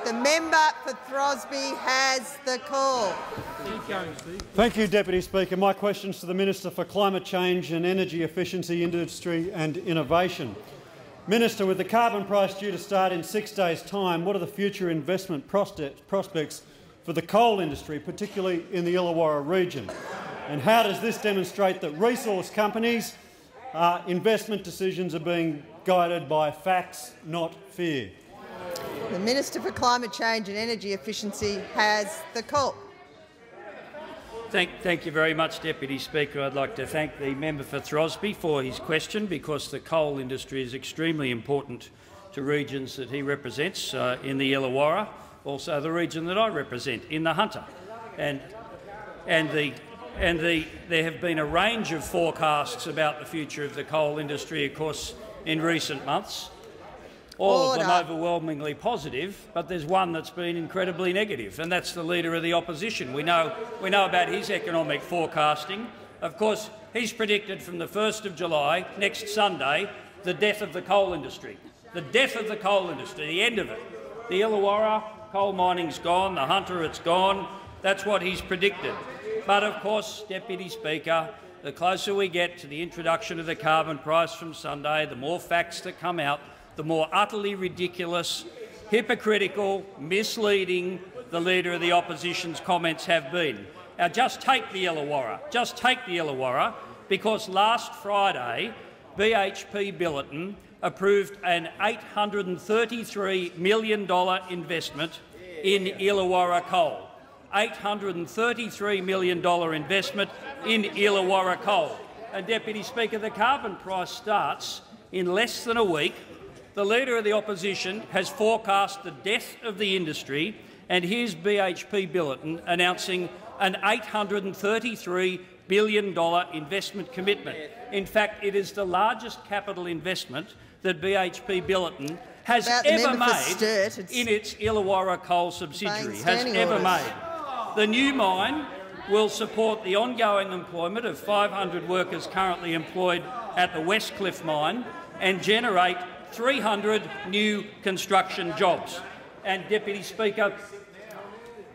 The member for Throsby has the call. Thank you, Deputy Speaker. My question is to the Minister for Climate Change and Energy Efficiency, Industry and Innovation. Minister, with the carbon price due to start in 6 days' time, what are the future investment prospects for the coal industry, particularly in the Illawarra region? And how does this demonstrate that resource companies' investment decisions are being guided by facts, not fear? The Minister for Climate Change and Energy Efficiency has the call. Thank you very much, Deputy Speaker. I'd like to thank the member for Throsby for his question, because the coal industry is extremely important to regions that he represents in the Illawarra, also the region that I represent in the Hunter. There have been a range of forecasts about the future of the coal industry, of course, in recent months. All of them overwhelmingly positive, but there's one that's been incredibly negative, and that's the Leader of the Opposition. We know about his economic forecasting. Of course, he's predicted from the 1st of July, next Sunday, the death of the coal industry. The death of the coal industry, the end of it. The Illawarra coal mining's gone, the Hunter, it's gone. That's what he's predicted. But of course, Deputy Speaker, the closer we get to the introduction of the carbon price from Sunday, the more facts that come out, the more utterly ridiculous, hypocritical, misleading the Leader of the Opposition's comments have been. Now, just take the Illawarra, because last Friday BHP Billiton approved an $833 million investment in Illawarra coal. $833 million investment in Illawarra coal. And, Deputy Speaker, the carbon price starts in less than a week. The Leader of the Opposition has forecast the death of the industry, and here's BHP Billiton announcing an $833 billion investment commitment. In fact, it is the largest capital investment that BHP Billiton has ever made in its Illawarra coal subsidiary, The new mine will support the ongoing employment of 500 workers currently employed at the Westcliff mine and generate 300 new construction jobs. And, Deputy Speaker,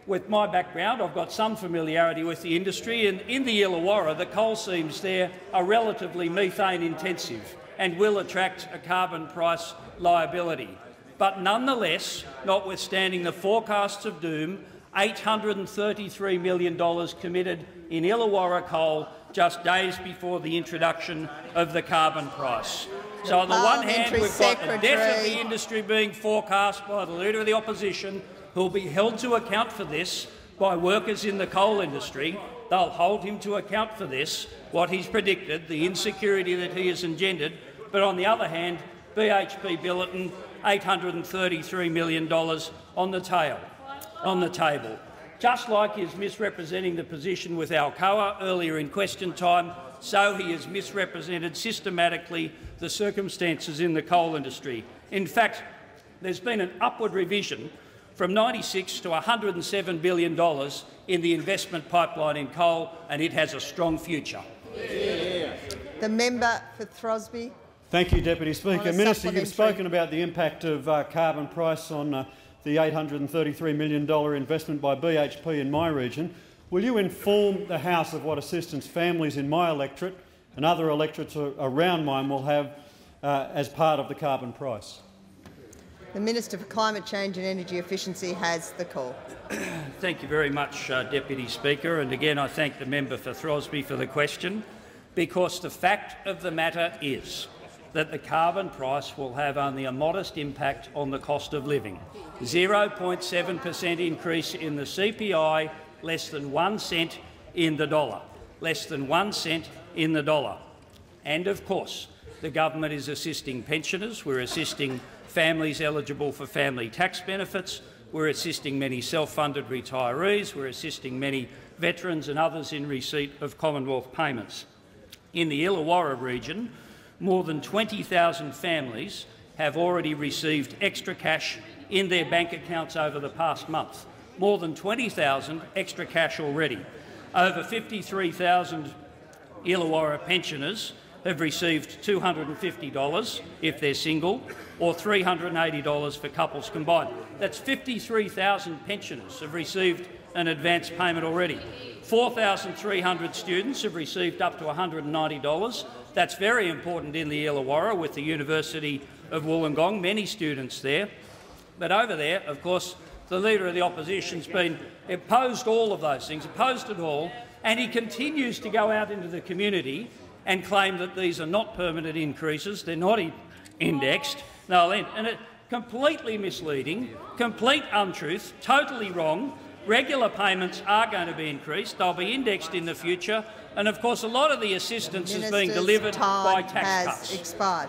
with my background, I've got some familiarity with the industry, and in the Illawarra, the coal seams there are relatively methane intensive and will attract a carbon price liability. But nonetheless, notwithstanding the forecasts of doom, $833 million committed in Illawarra coal just days before the introduction of the carbon price. So on the one hand, we've got the death of the industry being forecast by the Leader of the Opposition, who will be held to account for this by workers in the coal industry. They'll hold him to account for this, what he's predicted, the insecurity that he has engendered. But on the other hand, BHP Billiton, $833 million on the table. Just like he's misrepresenting the position with Alcoa earlier in question time, so he has misrepresented systematically the circumstances in the coal industry. In fact, there's been an upward revision from $96 to $107 billion in the investment pipeline in coal, and it has a strong future. The member for Throsby. Thank you, Deputy Speaker. Minister, you've spoken about the impact of carbon price on the $833 million investment by BHP in my region. Will you inform the House of what assistance families in my electorate and other electorates around mine will have as part of the carbon price? The Minister for Climate Change and Energy Efficiency has the call. Thank you very much, Deputy Speaker. And again, I thank the member for Throsby for the question, because the fact of the matter is that the carbon price will have only a modest impact on the cost of living. 0.7% increase in the CPI, less than 1 cent in the dollar. Less than 1 cent in the dollar. And of course, the government is assisting pensioners. We're assisting families eligible for family tax benefits. We're assisting many self-funded retirees. We're assisting many veterans and others in receipt of Commonwealth payments. In the Illawarra region, more than 20,000 families have already received extra cash in their bank accounts over the past month. More than 20,000 extra cash already. Over 53,000 Illawarra pensioners have received $250 if they're single, or $380 for couples combined. That's 53,000 pensioners have received an advance payment already. 4,300 students have received up to $190. That's very important in the Illawarra with the University of Wollongong, many students there. But over there, of course, the Leader of the Opposition's been opposed all of those things, opposed it all, and he continues to go out into the community and claim that these are not permanent increases, they're not indexed, and it's completely misleading, complete untruth, totally wrong. Regular payments are going to be increased, they'll be indexed in the future, and of course a lot of the assistance is being delivered by tax cuts. Expired.